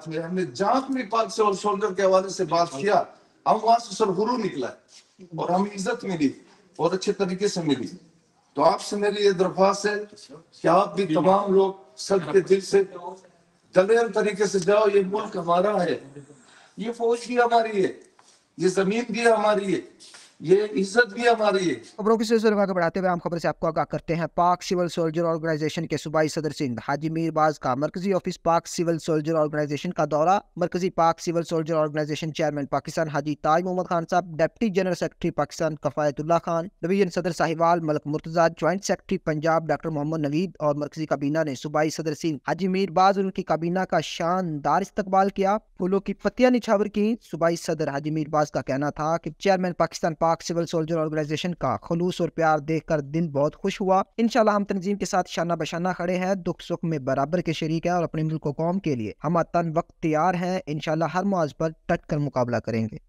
साथ में, हमने जहां भी पाक सिविल सोल्जर के हवाले से बात किया, हम वहां से सरगुरु निकला और हमें इज्जत मिली और अच्छे तरीके से मिली। तो आपसे मेरी ये दरख्वास्त है कि आप भी तमाम लोग सब के दिल से दलेर तरीके से जाओ। ये मुल्क हमारा है, ये फौज भी हमारी है, ये जमीन भी हमारी है, ये इज्जत भी हमारी है। खबरों की सिलसिले में आगे बढ़ाते हुए हम खबर से आपको आगाह करते हैं। पाक सिविल सोल्जर ऑर्गेनाइजेशन के सूबाई सदर सिंध हाजी मीरबाज का मरकजी ऑफिस पाक सिविल सोल्जर ऑर्गेनाइजेशन का दौरा। मरकजी Pak civil soldier organization chairman Pakistan Haji Taj Mohammad Khan साहब, deputy general secretary Pakistan Kifayatullah Khan, division सदर Sahiwal Malik Murtaza, joint secretary Punjab doctor Mohammad Naveed और मरकजी काबीना ने सूबाई सदर सिंध हाजी मीरबाज और उनकी काबीना का शानदार इस्तकबाल किया, फूलों की पत्तियां निछावर की। सूबाई सदर हाजी मीरबाज का कहना था कि चेयरमैन पाकिस्तान पाक सिविल सोल्जर ऑर्गेनाइजेशन का खुलूस और प्यार देखकर दिल बहुत खुश हुआ। इंशाल्लाह हम तंजीम के साथ शाना बशाना खड़े हैं, दुख सुख में बराबर के शरीक हैं और अपने मुल्क को कौम के लिए हम तन वक्त तैयार हैं। इंशाल्लाह हर मुआज पर डट कर मुकाबला करेंगे।